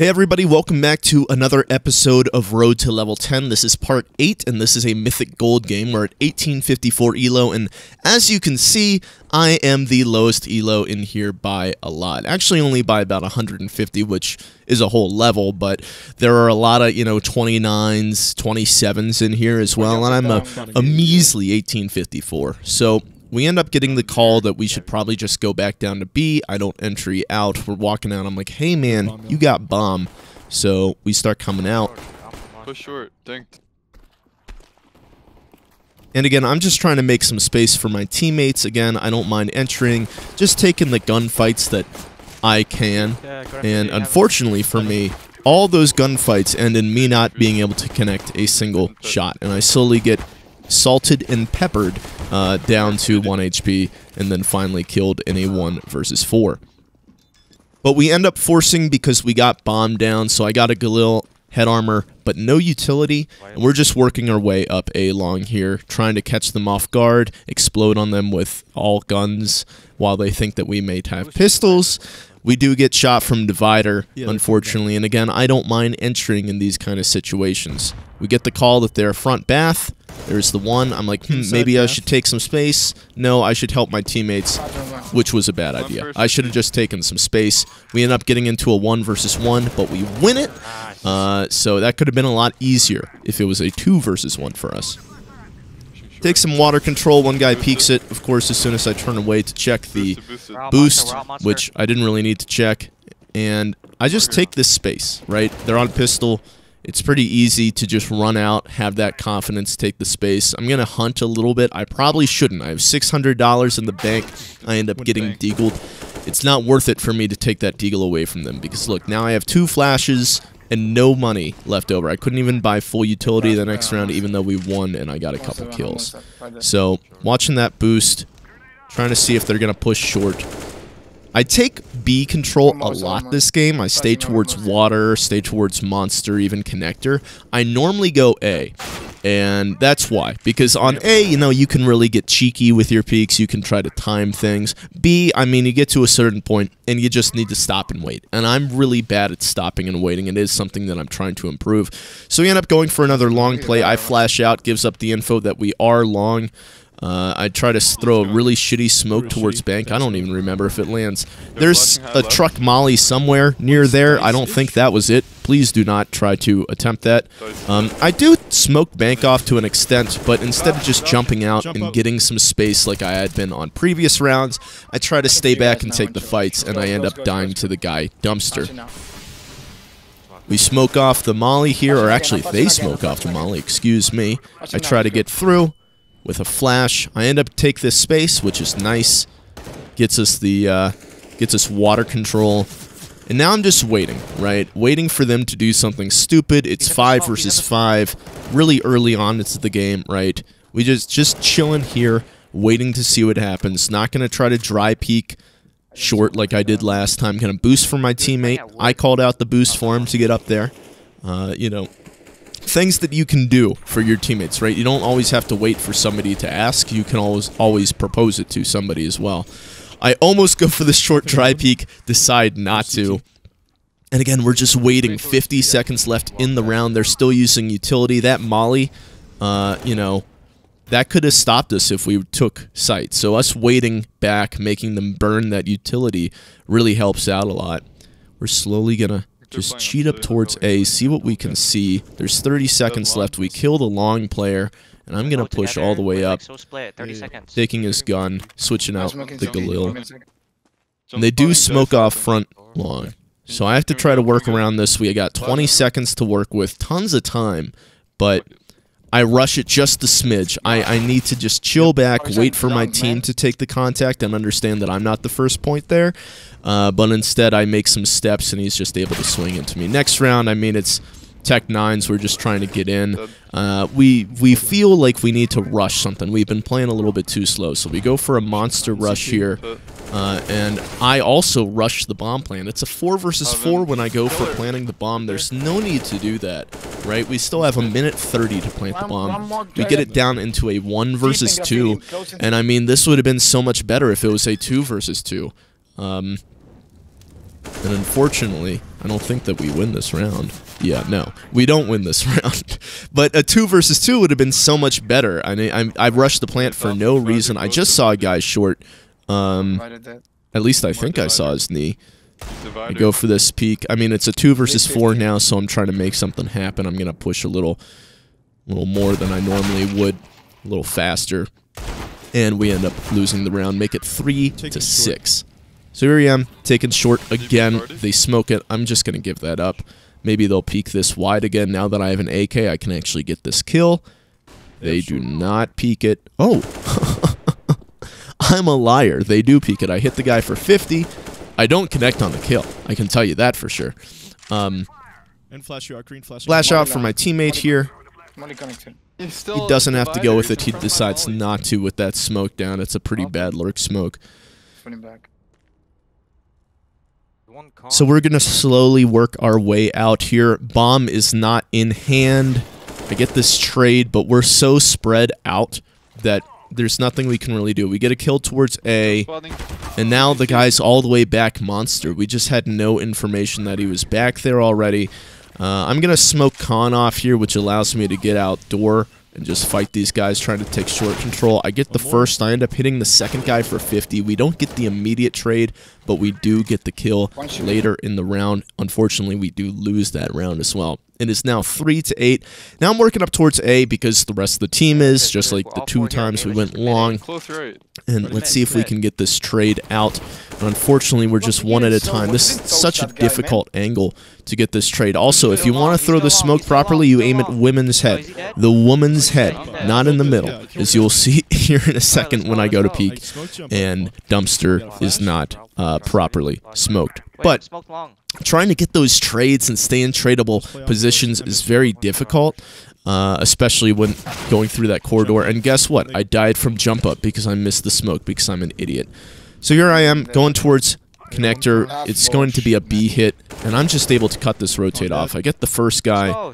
Hey everybody, welcome back to another episode of Road to Level 10. This is part 8, and this is a Mythic Gold game. We're at 1854 elo, and as you can see, I am the lowest elo in here by a lot. Actually, only by about 150, which is a whole level, but there are a lot of, 29s, 27s in here as well, and I'm a measly 1854. So we end up getting the call that we should probably just go back down to B. I don't entry out. We're walking out. I'm like, hey, man, you got bomb. So we start coming out. Push short. Dinked. And again, I'm just trying to make some space for my teammates. Again, I don't mind entering, just taking the gunfights that I can. And unfortunately for me, all those gunfights end in me not being able to connect a single shot. And I slowly get salted and peppered down to 1 HP, and then finally killed in a 1 versus 4. But we end up forcing because we got bombed down, so I got a Galil head armor, but no utility, and we're just working our way up A long here, trying to catch them off guard, explode on them with all guns, while they think that we may have pistols. We do get shot from Divider, unfortunately, and again, I don't mind entering in these kind of situations. We get the call that they're front bath. There's the one. I'm like, maybe I should take some space. No, I should help my teammates, which was a bad idea. I should have just taken some space. We end up getting into a 1 versus 1, but we win it. So that could have been a lot easier if it was a 2 versus 1 for us. Take some water control. One guy peeks it, of course, as soon as I turn away to check the boost, which I didn't really need to check. And I just take this space, right? They're on pistol. It's pretty easy to just run out, have that confidence, take the space. I'm going to hunt a little bit. I probably shouldn't. I have $600 in the bank. I end up getting deagled. It's not worth it for me to take that deagle away from them because, look, now I have 2 flashes and no money left over. I couldn't even buy full utility the next round, even though we won and I got a couple kills. So, watching that boost, trying to see if they're going to push short. I take B control a lot this game. I stay towards water, stay towards monster, even connector. I normally go A, and that's why. Because on A, you can really get cheeky with your peaks. You can try to time things. B, I mean, you get to a certain point, and you just need to stop and wait. And I'm really bad at stopping and waiting. It is something that I'm trying to improve. So we end up going for another long play. I flash out, gives up the info that we are long. I try to throw a really shitty smoke towards bank. I don't even remember if it lands. There's a truck molly somewhere near there. I don't think that was it. Please do not try to attempt that. I do smoke bank off to an extent, but instead of just jumping out and getting some space like I had been on previous rounds, I try to stay back and take the fights, and I end up dying to the guy dumpster. We smoke off the molly here, or actually they smoke off the molly, excuse me. I try to get through with a flash. I end up take this space, which is nice. Gets us the gets us water control. And now I'm just waiting, right? Waiting for them to do something stupid. It's 5 versus 5. Really early on into the game, right? We just chilling here, waiting to see what happens. Not gonna try to dry peek short like I did last time. Gonna boost for my teammate. I called out the boost for him to get up there. Things that you can do for your teammates, right? You don't always have to wait for somebody to ask. You can always propose it to somebody as well. I almost go for the short dry peek, decide not to. And again, we're just waiting. 50 seconds left in the round. They're still using utility. That molly, that could have stopped us if we took sight. So us waiting back, making them burn that utility really helps out a lot. We're slowly gonna just cheat up towards A, see what we can see. There's 30 seconds left. We kill the long player, and I'm going to push all the way up, taking his gun, switching out the Galil. And they do smoke off front long, so I have to try to work around this. We got 20 seconds to work with, tons of time, but I rush it just a smidge. I need to just chill back, wait for my team to take the contact, and understand that I'm not the first point there. But instead, I make some steps, and he's just able to swing into me. Next round, I mean, it's Tech 9s. We're just trying to get in. We feel like we need to rush something. We've been playing a little bit too slow, so we go for a monster rush here. And I also rush the bomb plan. It's a 4 versus 4 when I go for planting the bomb. There's no need to do that, right? We still have a minute 30 to plant the bomb. We get it down into a 1 versus 2, and I mean, this would have been so much better if it was a 2 versus 2. And And unfortunately, I don't think that we win this round. Yeah, no, we don't win this round. But a 2 versus 2 would have been so much better. I rushed the plant for no reason. I just saw a guy short. At least I think I saw his knee. I go for this peek. I mean, it's a 2 versus 4 now, so I'm trying to make something happen. I'm gonna push a little more than I normally would, a little faster, and we end up losing the round. Make it 3 to 6. So here I am, taking short again. They smoke it. I'm just gonna give that up. Maybe they'll peek this wide again. Now that I have an AK, I can actually get this kill. They do not peek it. Oh, I'm a liar. They do peek it. I hit the guy for 50. I don't connect on the kill. I can tell you that for sure. And flash out, green flash. Flash out for my teammate here. He doesn't have to go with it. He decides not to with that smoke down. It's a pretty bad lurk smoke. So we're going to slowly work our way out here. Bomb is not in hand. I get this trade, but we're so spread out that there's nothing we can really do. We get a kill towards A, and now the guy's all the way back monster. We just had no information that he was back there already. I'm going to smoke Con off here, which allows me to get outdoor and just fight these guys trying to take short control. I get the first. I end up hitting the second guy for 50. We don't get the immediate trade, but we do get the kill later in the round. Unfortunately, we do lose that round as well. It is now 3 to 8. Now I'm working up towards A because the rest of the team is, just like the 2 times we went long. And let's see if we can get this trade out. But unfortunately, we're just one at a time. This is such a difficult angle to get this trade. Also, if you want to throw the smoke properly, you aim at women's head. The woman's head, not in the middle, as you'll see here in a second when I go to peek. And Dumpster is not properly smoked. But trying to get those trades and stay in tradable positions is very difficult, especially when going through that corridor. And guess what? I died from jump up because I missed the smoke because I'm an idiot. So here I am going towards connector. It's going to be a B hit, and I'm just able to cut this rotate off. I get the first guy.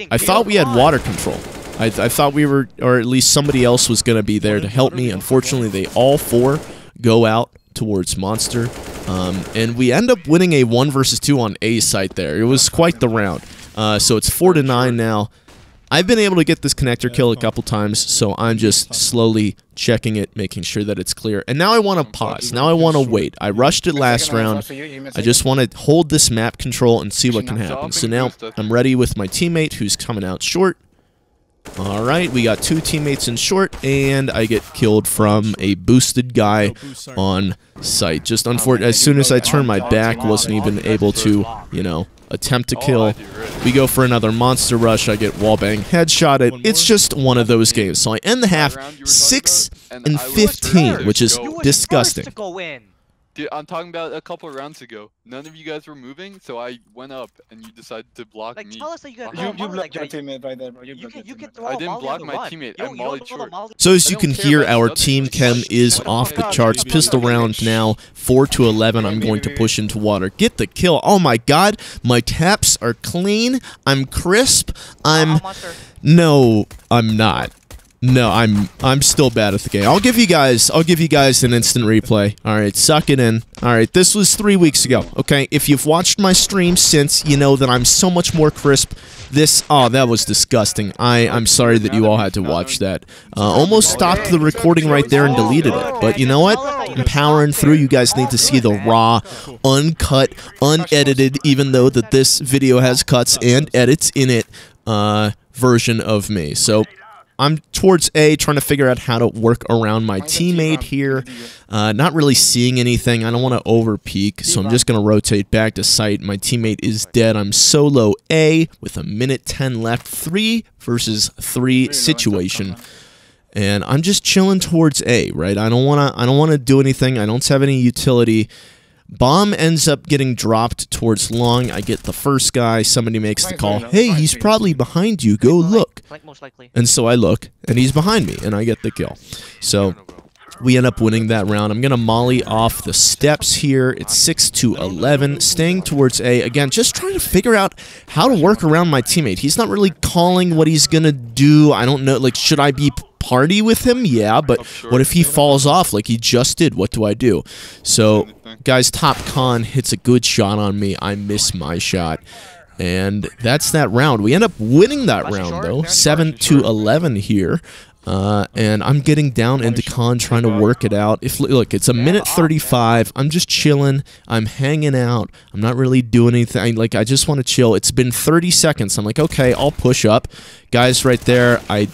I thought we had water control. I thought we were, or at least somebody else was going to be there to help me. Unfortunately, they all 4 go out towards monster, and we end up winning a 1 versus 2 on A site there. It was quite the round. So it's 4 to 9 now. I've been able to get this connector kill a couple times, so I'm just slowly checking it, making sure that it's clear. And now I want to pause. Now I want to wait. I rushed it last round. I just want to hold this map control and see what can happen. So now I'm ready with my teammate who's coming out short. Alright, we got 2 teammates in short, and I get killed from a boosted guy on site. Just unfortunate, as soon as I turned my back, wasn't even able to, you know, attempt to kill. We go for another monster rush, I get wallbang headshotted. It's just one of those games. So I end the half 6 and 15, which is disgusting. Dude, I'm talking about a couple of rounds ago. None of you guys were moving, so I went up and you decided to block me. Tell us that you got you blocked your teammate right there, bro. I didn't block my teammate. I mollied short. So as you can hear, our team chem is off the charts. Pistol round now, 4 to 11. I'm going to push into water. Get the kill. Oh my god, my taps are clean. I'm crisp. No, I'm not. No, I'm still bad at the game. I'll give you guys an instant replay. All right, suck it in. All right, this was 3 weeks ago. Okay, if you've watched my stream since, you know that I'm so much more crisp. Oh, that was disgusting. I'm sorry that you all had to watch that. Almost stopped the recording right there and deleted it. But you know what? I'm powering through. You guys need to see the raw, uncut, unedited, even though that this video has cuts and edits in it, version of me. So I'm towards A, trying to figure out how to work around my teammate here. Not really seeing anything. I don't want to over peek, so I'm just going to rotate back to site. My teammate is dead. I'm solo A with a minute 10 left. 3 versus 3 situation. And I'm just chilling towards A, right? I don't want to do anything. I don't have any utility. Bomb ends up getting dropped towards long. I get the first guy. Somebody makes the call. Hey, he's probably behind you. Go look. And so I look, and he's behind me, and I get the kill. So We end up winning that round. I'm going to molly off the steps here. It's 6-11, staying towards A. Again, just trying to figure out how to work around my teammate. He's not really calling what he's going to do. I don't know. Like, should I be party with him? Yeah, but what if he falls off like he just did? What do I do? So, guys, Top Con hits a good shot on me. I miss my shot. And that's that round. We end up winning that round, though. 7-11 here. And I'm getting down into Con, trying to work it out. Look, it's a minute 35. I'm just chilling. I'm hanging out. I'm not really doing anything. Like, I just want to chill. It's been 30 seconds. I'm like, okay, I'll push up. Guys right there, I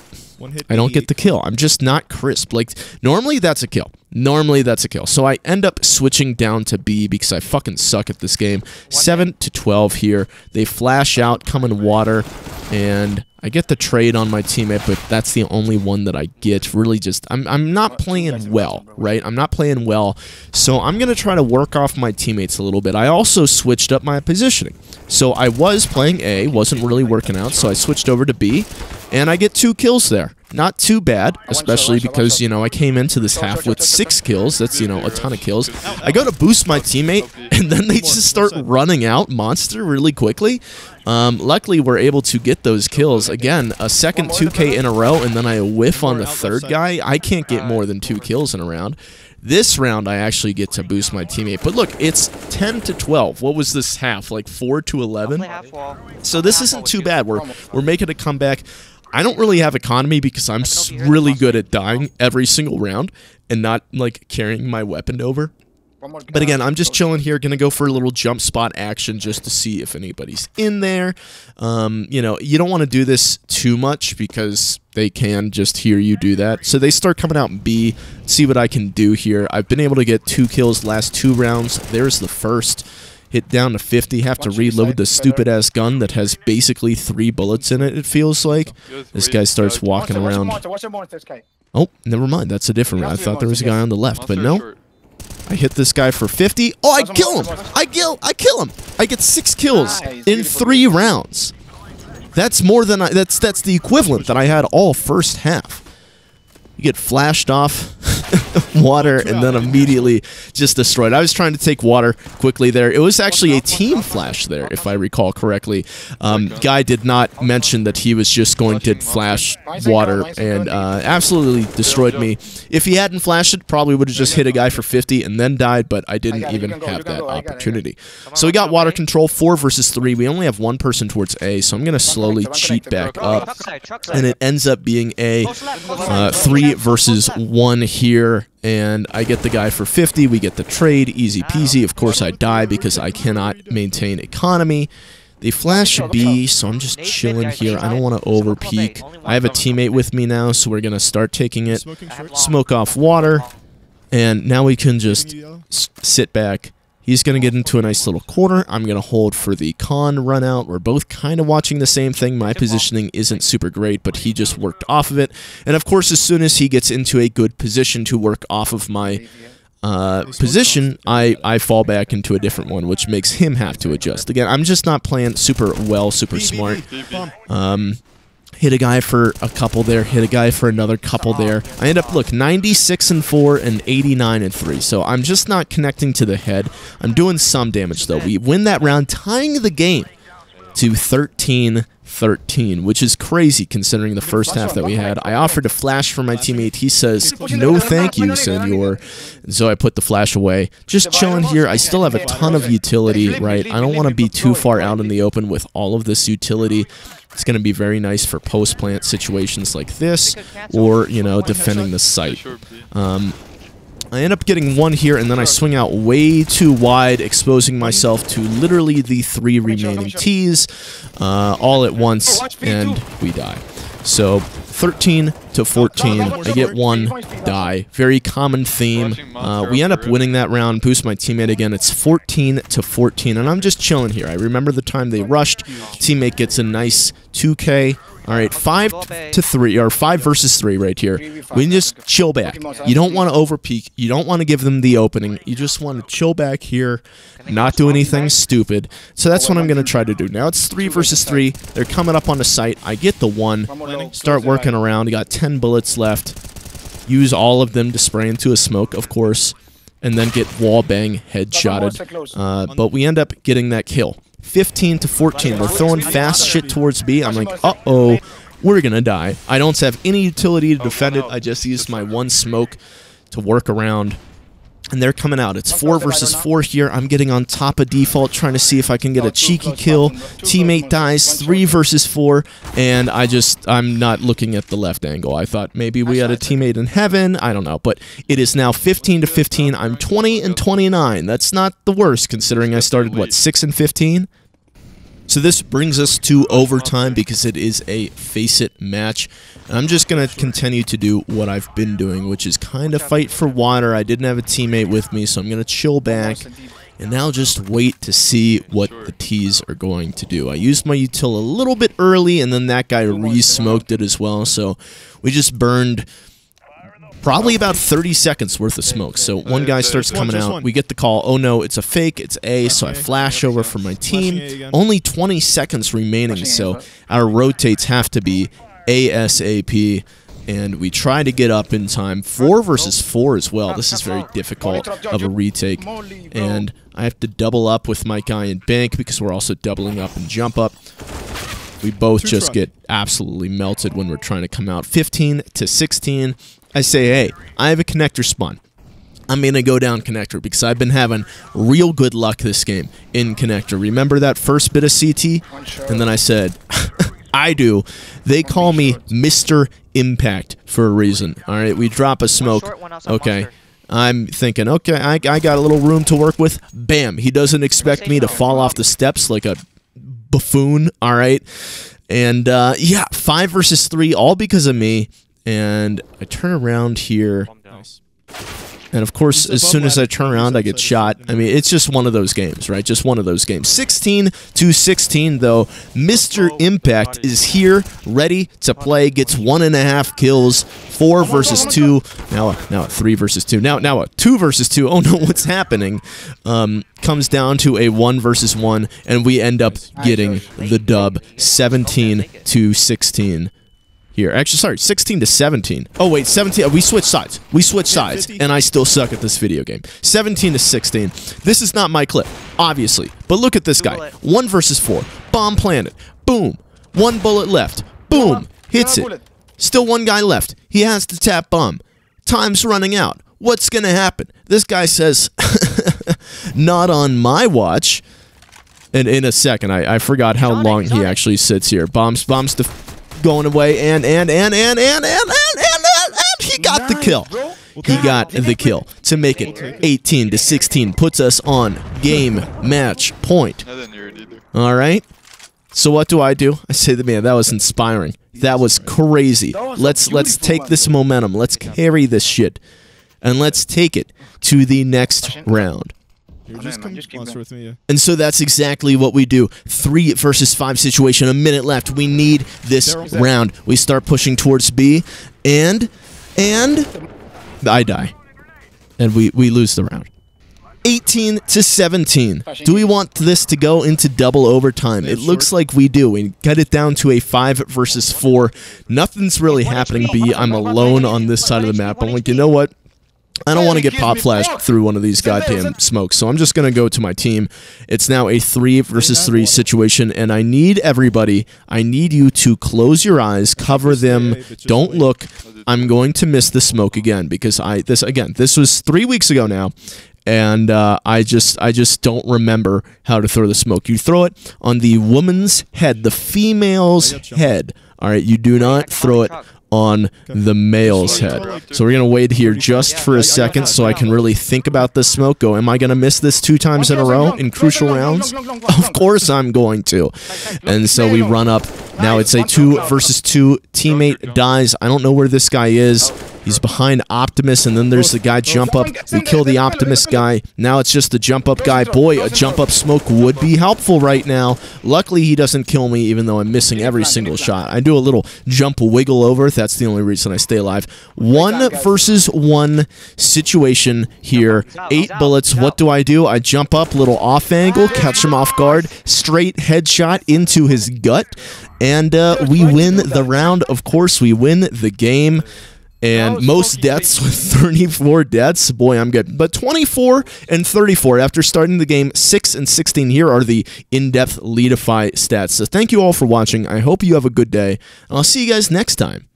don't get the kill. I'm just not crisp. Like, normally that's a kill. Normally that's a kill. So I end up switching down to B because I fucking suck at this game. 7-12 here. They flash out, come in water, and I get the trade on my teammate, but that's the only one that I get. Really just, I'm not playing well, right? I'm not playing well. So I'm going to try to work off my teammates a little bit. I also switched up my positioning. So I was playing A, wasn't really working out, so I switched over to B, and I get 2 kills there. Not too bad, especially because, you know, I came into this half with 6 kills. That's, you know, a ton of kills. I go to boost my teammate, and then they just start running out Monster really quickly. Luckily, we're able to get those kills. Again, a second 2K in a row, and then I whiff on the third guy. I can't get more than 2 kills in a round. This round, I actually get to boost my teammate. But look, it's 10-12. What was this half? Like 4-11? So this isn't too bad. We're making a comeback. I don't really have economy because I'm really good at dying every single round and not, like, carrying my weapon over. But again, I'm just chilling here, gonna go for a little jump spot action just to see if anybody's in there. You know, you don't want to do this too much because they can just hear you do that. So they start coming out in B, see what I can do here. I've been able to get 2 kills last 2 rounds. There's the first. Hit down to 50, have to reload the stupid-ass gun that has basically 3 bullets in it, it feels like. This guy starts walking around. Oh, never mind, that's a different round. I thought there was a guy on the left, but no. I hit this guy for 50. Oh, I kill him! I kill him! I get 6 kills in 3 rounds. That's more than that's the equivalent that I had all first half. You get flashed off water and then immediately just destroyed. I was trying to take water quickly there. It was actually a team flash there, if I recall correctly. Guy did not mention that he was just going to flash water and absolutely destroyed me. If he hadn't flashed it, probably would have just hit a guy for 50 and then died, but I didn't even have that opportunity. So we got water control, 4 versus 3. We only have 1 person towards A, so I'm going to slowly cheat back up. And it ends up being a 3 versus 1 here, and I get the guy for 50. We get the trade, easy peasy. Of course, I die because I cannot maintain economy. They flash B, so I'm just chilling here. I don't want to over peek. I have a teammate with me now, so we're going to start taking it. Smoke off water, and now we can just sit back. He's going to get into a nice little corner. I'm going to hold for the con run out. We're both kind of watching the same thing. My positioning isn't super great, but he just worked off of it. And of course, as soon as he gets into a good position to work off of my position, I fall back into a different one, which makes him have to adjust. Again, I'm just not playing super well, super smart. Hit a guy for a couple there, hit a guy for another couple there. I end up, look, 96-4 and 89-3. So I'm just not connecting to the head. I'm doing some damage, though. We win that round, tying the game to 13-13, which is crazy considering the first half that we had. I offered to flash for my teammate. He says, no thank you, senor. And so I put the flash away. Just chilling here. I still have a ton of utility, right? I don't want to be too far out in the open with all of this utility. It's going to be very nice for post-plant situations like this, or, you know, defending the site. I end up getting 1 here, and then I swing out way too wide, exposing myself to literally the 3 remaining T's all at once, and we die. So 13-14, I get 1, die. Very common theme. We end up winning that round, boost my teammate again. It's 14-14, and I'm just chilling here. I remember the time they rushed. Teammate gets a nice 2K. All right, 5-3, or 5 versus 3 right here. We can just chill back. You don't want to overpeak. You don't want to give them the opening. You just want to chill back here, not do anything stupid. So that's what I'm going to try to do. Now it's 3 versus 3. They're coming up on the site. I get the 1. Start working around. I got 10 bullets left. use all of them to spray into a smoke, of course, and then get wall bang headshotted. But we end up getting that kill. 15 to 14. They're throwing fast shit towards B. I'm like, uh-oh, we're gonna die. I don't have any utility to defend it. I just used my one smoke to work around. And they're coming out. It's 4 versus 4 here. I'm getting on top of default, trying to see if I can get a cheeky kill. Teammate dies, 3 versus 4, and I'm not looking at the left angle. I thought maybe we had a teammate in heaven. I don't know, but it is now 15 to 15. I'm 20 and 29. That's not the worst, considering I started, what, 6 and 15? So this brings us to overtime because it is a face-it match. And I'm just going to continue to do what I've been doing, which is kind of fight for water. I didn't have a teammate with me, so I'm going to chill back and now just wait to see what the T's are going to do. I used my util a little bit early, and then that guy re-smoked it as well, so we just burned probably about 30 seconds worth of smoke. So one guy starts coming out. We get the call, oh no, it's a fake, it's A, so I flash over for my team. Only 20 seconds remaining, so our rotates have to be ASAP, and we try to get up in time. 4 versus 4 as well. This is very difficult of a retake, and I have to double up with my guy in bank because we're also doubling up and jump up. We both just get absolutely melted when we're trying to come out. 15 to 16. I say, hey, I have a connector spawn. I'm going to go down connector because I've been having real good luck this game in connector. Remember that first bit of CT? And then I said, I do. They call me Mr. Impact for a reason. All right, we drop a smoke. Okay. I'm thinking, okay, I got a little room to work with. Bam. He doesn't expect me to fall off the steps like a buffoon. All right. And, yeah, 5 versus 3, all because of me. And I turn around here, and of course, as soon as I turn around, I get shot. I mean, it's just one of those games, right? Just one of those games. 16 to 16, though. Mr. Impact is here, ready to play, gets 1.5 kills, 4 versus 2. Now a 3 versus 2. Now a 2 versus 2. Oh no, what's happening? Comes down to a 1 versus 1, and we end up getting the dub, 17 to 16. Here. Actually, sorry, 16 to 17. Oh, wait, 17. We switched sides. We switched sides, and I still suck at this video game. 17 to 16. This is not my clip, obviously. But look at this guy. 1 versus 4. Bomb planted. Boom. 1 bullet left. Boom. Hits it. Still 1 guy left. He has to tap bomb. Time's running out. What's going to happen? This guy says, not on my watch. And in a second, I forgot how long he actually sits here. Bombs going away, and he got the kill. He got the kill to make it 18 to 16. Puts us on game match point. All right. So what do? I say to man, that was inspiring. That was crazy. Let's take this momentum. Let's carry this shit, and let's take it to the next round. And so that's exactly what we do. 3 versus 5 situation, a minute left. We need this round. We start pushing towards B, and I die. And we lose the round. 18 to 17. Do we want this to go into double overtime? It looks like we do. We got it down to a 5 versus 4. Nothing's really happening, B. I'm alone on this side of the map. I'm like, you know what? I don't want to get pop flashed through one of these goddamn smokes, so I'm just going to go to my team. It's now a 3 versus 3 situation, and I need everybody, I need you to close your eyes, cover them, don't look. I'm going to miss the smoke again, because this was 3 weeks ago now, and I just don't remember how to throw the smoke. You throw it on the woman's head, the female's head. All right, you do not throw it on the male's head. So we're going to wait here just for a second so I can really think about this smoke. Go, am I going to miss this 2 times in a row in crucial rounds? Of course I'm going to. And so we run up. Now it's a 2 versus 2. Teammate dies. I don't know where this guy is. He's behind Optimus, and then there's the guy jump up. We kill the Optimus guy. Now it's just the jump up guy. Boy, a jump up smoke would be helpful right now. Luckily, he doesn't kill me, even though I'm missing every single shot. I do a little jump wiggle over. That's the only reason I stay alive. 1 versus 1 situation here. 8 bullets. What do? I jump up, little off angle, catch him off guard, straight headshot into his gut, and we win the round. Of course, we win the game. And most deaths with 34 deaths. Boy, I'm good. But 24 and 34 after starting the game 6 and 16. Here are the in-depth Leadify stats. So thank you all for watching. I hope you have a good day. And I'll see you guys next time.